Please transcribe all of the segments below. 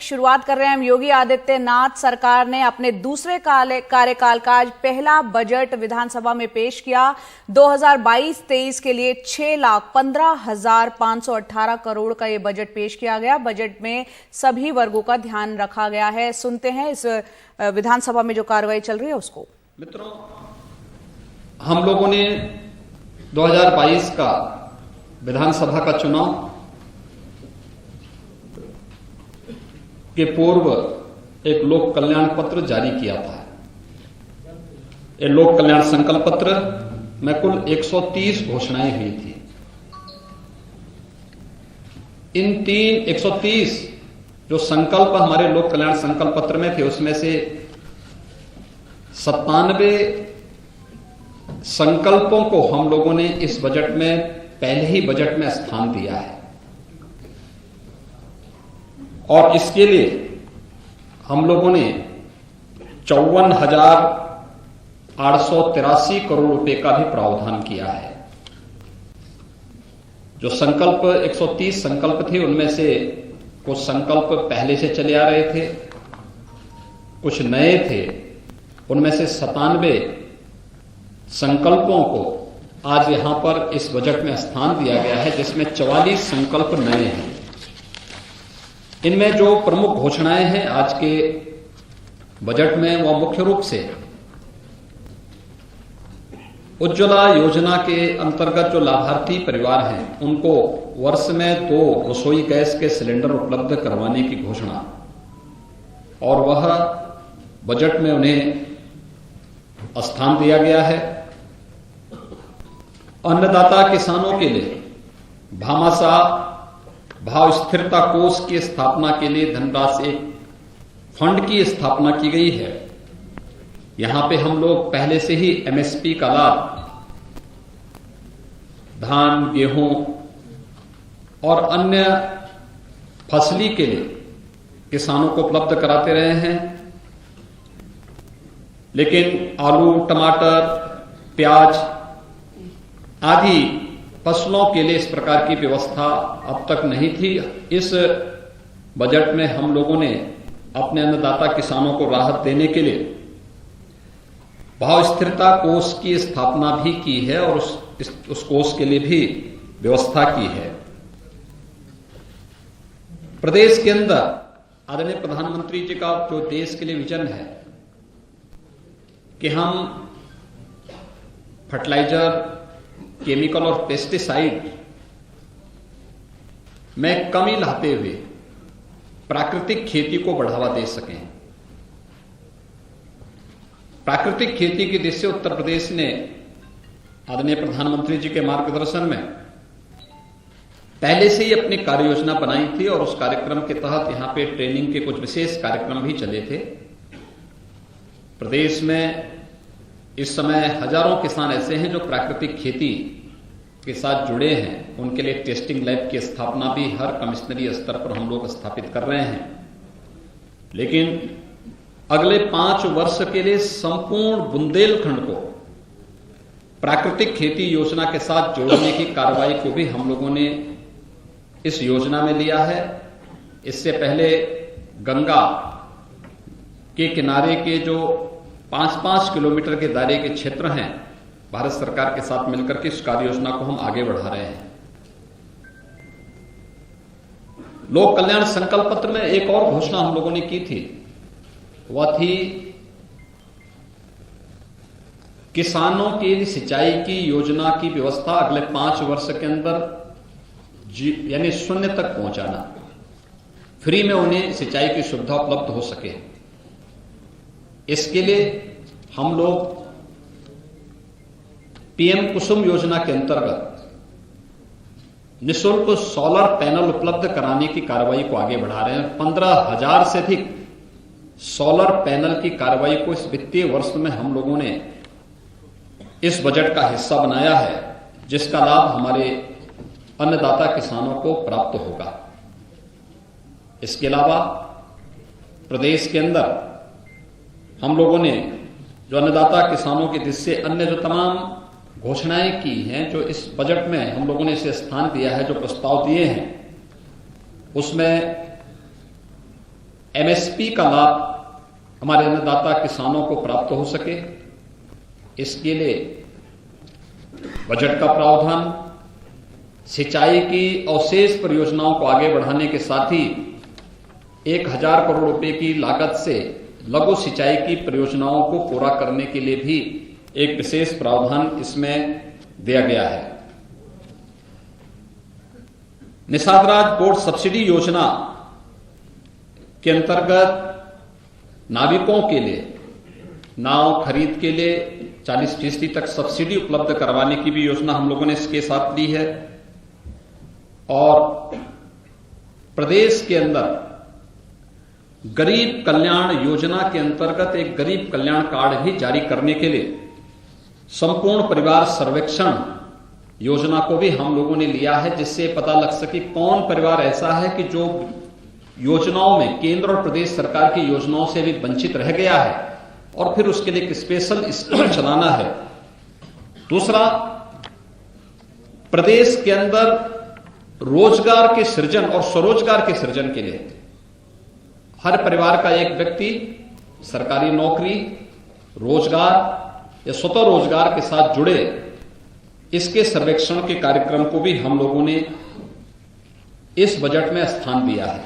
शुरुआत कर रहे हैं हम। योगी आदित्यनाथ सरकार ने अपने दूसरे कार्यकाल का आज पहला बजट विधानसभा में पेश किया। 2022-23 के लिए 6,15,518 करोड़ का ये बजट पेश किया गया। बजट में सभी वर्गों का ध्यान रखा गया है। सुनते हैं इस विधानसभा में जो कार्रवाई चल रही है उसको। मित्रों, हम लोगों ने 2022 का विधानसभा का चुनाव के पूर्व एक लोक कल्याण पत्र जारी किया था। ये लोक कल्याण संकल्प पत्र में कुल 130 घोषणाएं हुई थी। इन 130 जो संकल्प हमारे लोक कल्याण संकल्प पत्र में थे, उसमें से 97 संकल्पों को हम लोगों ने इस बजट में पहले ही बजट में स्थान दिया है और इसके लिए हम लोगों ने 54,883 करोड़ रुपए का भी प्रावधान किया है। जो संकल्प 130 संकल्प थे, उनमें से कुछ संकल्प पहले से चले आ रहे थे, कुछ नए थे। उनमें से 97 संकल्पों को आज यहां पर इस बजट में स्थान दिया गया है, जिसमें 44 संकल्प नए हैं। इनमें जो प्रमुख घोषणाएं हैं आज के बजट में, वह मुख्य रूप से उज्ज्वला योजना के अंतर्गत जो लाभार्थी परिवार हैं, उनको वर्ष में 2 रसोई गैस के सिलेंडर उपलब्ध करवाने की घोषणा, और वह बजट में उन्हें स्थान दिया गया है। अन्नदाता किसानों के लिए भामाशाह भाव स्थिरता कोष की स्थापना के लिए धनराशि फंड की स्थापना की गई है। यहां पे हम लोग पहले से ही एमएसपी का लाभ धान, गेहूं और अन्य फसली के लिए किसानों को उपलब्ध कराते रहे हैं, लेकिन आलू, टमाटर, प्याज आदि फसलों के लिए इस प्रकार की व्यवस्था अब तक नहीं थी। इस बजट में हम लोगों ने अपने अन्नदाता किसानों को राहत देने के लिए भाव स्थिरता कोष की स्थापना भी की है और उस कोष के लिए भी व्यवस्था की है। प्रदेश के अंदर आदरणीय प्रधानमंत्री जी का जो देश के लिए विजन है कि हम फर्टिलाइजर, केमिकल और पेस्टिसाइड में कमी लाते हुए प्राकृतिक खेती को बढ़ावा दे सकें। प्राकृतिक खेती की दिशा उत्तर प्रदेश ने आदरणीय प्रधानमंत्री जी के मार्गदर्शन में पहले से ही अपनी कार्य योजना बनाई थी और उस कार्यक्रम के तहत यहां पे ट्रेनिंग के कुछ विशेष कार्यक्रम भी चले थे। प्रदेश में इस समय हजारों किसान ऐसे हैं जो प्राकृतिक खेती के साथ जुड़े हैं। उनके लिए टेस्टिंग लैब की स्थापना भी हर कमिश्नरी स्तर पर हम लोग स्थापित कर रहे हैं। लेकिन अगले 5 वर्ष के लिए संपूर्ण बुंदेलखंड को प्राकृतिक खेती योजना के साथ जोड़ने की कार्रवाई को भी हम लोगों ने इस योजना में लिया है। इससे पहले गंगा के किनारे के जो 5-5 किलोमीटर के दायरे के क्षेत्र हैं, भारत सरकार के साथ मिलकर के इस कार्य योजना को हम आगे बढ़ा रहे हैं। लोक कल्याण संकल्प पत्र में एक और घोषणा हम लोगों ने की थी, वह थी किसानों के लिए सिंचाई की योजना की व्यवस्था अगले 5 वर्ष के अंदर यानी 0 तक पहुंचाना, फ्री में उन्हें सिंचाई की सुविधा उपलब्ध हो सके। इसके लिए हम लोग पीएम कुसुम योजना के अंतर्गत निःशुल्क सोलर पैनल उपलब्ध कराने की कार्रवाई को आगे बढ़ा रहे हैं। 15,000 से अधिक सोलर पैनल की कार्रवाई को इस वित्तीय वर्ष में हम लोगों ने इस बजट का हिस्सा बनाया है, जिसका लाभ हमारे अन्नदाता किसानों को प्राप्त होगा। इसके अलावा प्रदेश के अंदर हम लोगों ने जो अन्नदाता किसानों की दृष्टि से अन्य जो तमाम घोषणाएं की हैं, जो इस बजट में हम लोगों ने इसे स्थान दिया है, जो प्रस्ताव दिए हैं, उसमें एमएसपी का लाभ हमारे अन्नदाता किसानों को प्राप्त हो सके, इसके लिए बजट का प्रावधान, सिंचाई की अवशेष परियोजनाओं को आगे बढ़ाने के साथ ही 1000 करोड़ रुपए की लागत से लघु सिंचाई की परियोजनाओं को पूरा करने के लिए भी एक विशेष प्रावधान इसमें दिया गया है। निषाद राज बोर्ड सब्सिडी योजना के अंतर्गत नाविकों के लिए नाव खरीद के लिए 40% तक सब्सिडी उपलब्ध करवाने की भी योजना हम लोगों ने इसके साथ ली है। और प्रदेश के अंदर गरीब कल्याण योजना के अंतर्गत एक गरीब कल्याण कार्ड भी जारी करने के लिए संपूर्ण परिवार सर्वेक्षण योजना को भी हम लोगों ने लिया है, जिससे पता लग सके कौन परिवार ऐसा है कि जो योजनाओं में, केंद्र और प्रदेश सरकार की योजनाओं से भी वंचित रह गया है, और फिर उसके लिए एक स्पेशल स्कीम चलाना है। दूसरा, प्रदेश के अंदर रोजगार के सृजन और स्वरोजगार के सृजन के लिए हर परिवार का एक व्यक्ति सरकारी नौकरी, रोजगार या स्वतः रोजगार के साथ जुड़े, इसके सर्वेक्षण के कार्यक्रम को भी हम लोगों ने इस बजट में स्थान दिया है।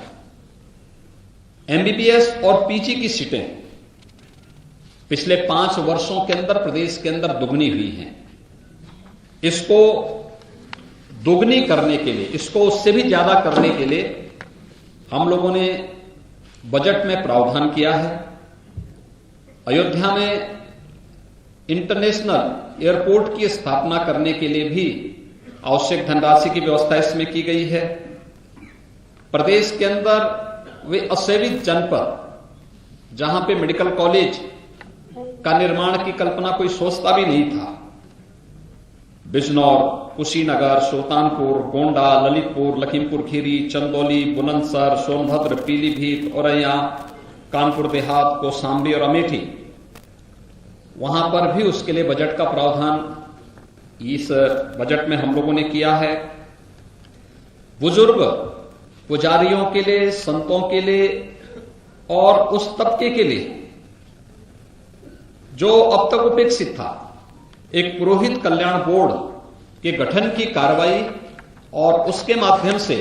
एमबीबीएस और पीजी की सीटें पिछले 5 वर्षों के अंदर प्रदेश के अंदर दुगनी हुई हैं। इसको दुगनी करने के लिए, इसको उससे भी ज्यादा करने के लिए हम लोगों ने बजट में प्रावधान किया है। अयोध्या में इंटरनेशनल एयरपोर्ट की स्थापना करने के लिए भी आवश्यक धनराशि की व्यवस्था इसमें की गई है। प्रदेश के अंदर वे असेवित जनपद जहां पे मेडिकल कॉलेज का निर्माण की कल्पना कोई सोचता भी नहीं था, बिजनौर, कुशीनगर, सुल्तानपुर, गोंडा, ललितपुर, लखीमपुर खीरी, चंदौली, बुलंदशहर, सोनभद्र, पीलीभीत, औरैया, कानपुर देहात, कौशाम्बी और अमेठी, वहां पर भी उसके लिए बजट का प्रावधान इस बजट में हम लोगों ने किया है। बुजुर्ग पुजारियों के लिए, संतों के लिए और उस तबके के लिए जो अब तक उपेक्षित था, एक पुरोहित कल्याण बोर्ड के गठन की कार्रवाई और उसके माध्यम से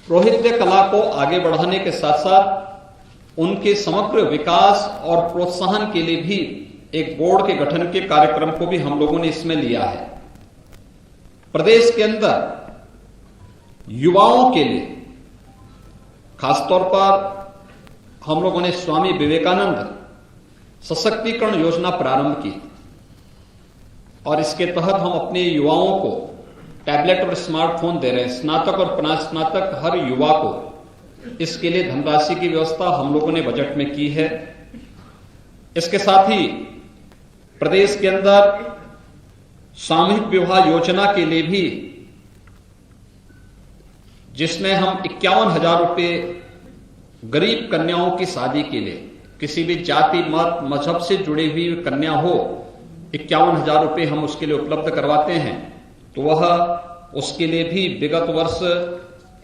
पुरोहित्य कला को आगे बढ़ाने के साथ साथ उनके समग्र विकास और प्रोत्साहन के लिए भी एक बोर्ड के गठन के कार्यक्रम को भी हम लोगों ने इसमें लिया है। प्रदेश के अंदर युवाओं के लिए खासतौर पर हम लोगों ने स्वामी विवेकानंद सशक्तिकरण योजना प्रारंभ की और इसके तहत हम अपने युवाओं को टैबलेट और स्मार्टफोन दे रहे हैं। स्नातक और स्नातक हर युवा को इसके लिए धनराशि की व्यवस्था हम लोगों ने बजट में की है। इसके साथ ही प्रदेश के अंदर सामूहिक विवाह योजना के लिए भी, जिसमें हम 51,000 रुपए गरीब कन्याओं की शादी के लिए, किसी भी जाति मत मजहब से जुड़ी हुई कन्या हो, 51,000 रुपए हम उसके लिए उपलब्ध करवाते हैं। तो वह उसके लिए भी विगत वर्ष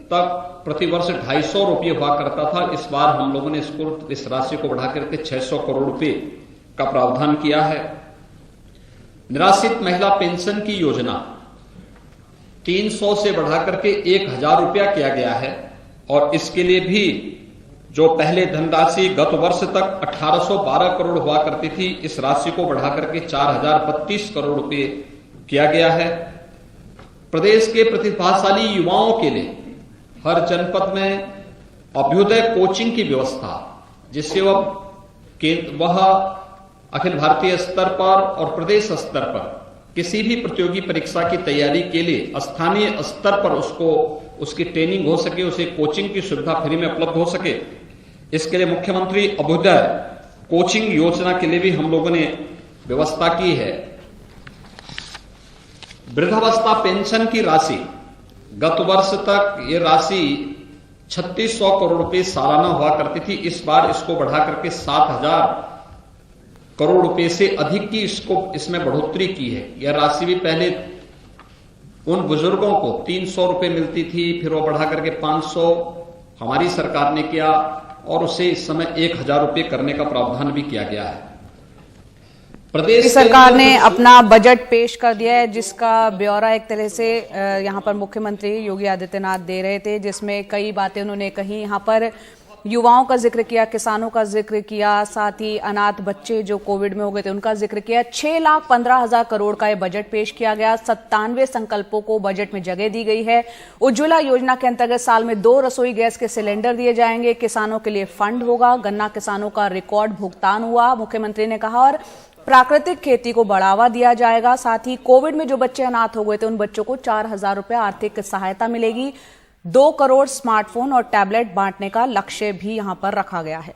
तक प्रतिवर्ष 250 रुपये हुआ करता था। इस बार हम लोगों ने इस राशि को बढ़ा करके 600 करोड़ रुपए का प्रावधान किया है। निराश्रित महिला पेंशन की योजना 300 से बढ़ा करके 1,000 रुपया किया गया है और इसके लिए भी जो पहले धनराशि गत वर्ष तक 1812 करोड़ हुआ करती थी, इस राशि को बढ़ा करके 4,032 करोड़ रुपए किया गया है। प्रदेश के प्रतिभाशाली युवाओं के लिए हर जनपद में अभ्युदय कोचिंग की व्यवस्था, जिससे वह अखिल भारतीय स्तर पर और प्रदेश स्तर पर किसी भी प्रतियोगी परीक्षा की तैयारी के लिए स्थानीय स्तर पर उसकी ट्रेनिंग हो सके, उसे कोचिंग की सुविधा फ्री में उपलब्ध हो सके। इसके लिए मुख्यमंत्री अभ्युदय कोचिंग योजना के लिए भी हम लोगों ने व्यवस्था की है। वृद्धावस्था पेंशन की राशि, गत वर्ष तक ये राशि 3600 करोड़ रुपए सालाना हुआ करती थी। इस बार इसको बढ़ा करके 7,000 करोड़ रुपए से अधिक की इसमें बढ़ोतरी की है। यह राशि भी पहले उन बुजुर्गों को 300 रुपए मिलती थी, फिर वो बढ़ा करके 500 हमारी सरकार ने किया, और उसे इस समय 1,000 रुपये करने का प्रावधान भी किया गया है। प्रदेश सरकार ने अपना बजट पेश कर दिया है, जिसका ब्यौरा एक तरह से यहां पर मुख्यमंत्री योगी आदित्यनाथ दे रहे थे, जिसमें कई बातें उन्होंने कही। यहां पर युवाओं का जिक्र किया, किसानों का जिक्र किया, साथ ही अनाथ बच्चे जो कोविड में हो गए थे उनका जिक्र किया। 6,15,000 करोड़ का यह बजट पेश किया गया। 97 संकल्पों को बजट में जगह दी गई है। उज्ज्वला योजना के अंतर्गत साल में 2 रसोई गैस के सिलेंडर दिए जाएंगे। किसानों के लिए फंड होगा। गन्ना किसानों का रिकॉर्ड भुगतान हुआ, मुख्यमंत्री ने कहा। और प्राकृतिक खेती को बढ़ावा दिया जाएगा। साथ ही कोविड में जो बच्चे अनाथ हो गए थे उन बच्चों को 4,000 रुपये आर्थिक सहायता मिलेगी। 2 करोड़ स्मार्टफोन और टैबलेट बांटने का लक्ष्य भी यहां पर रखा गया है।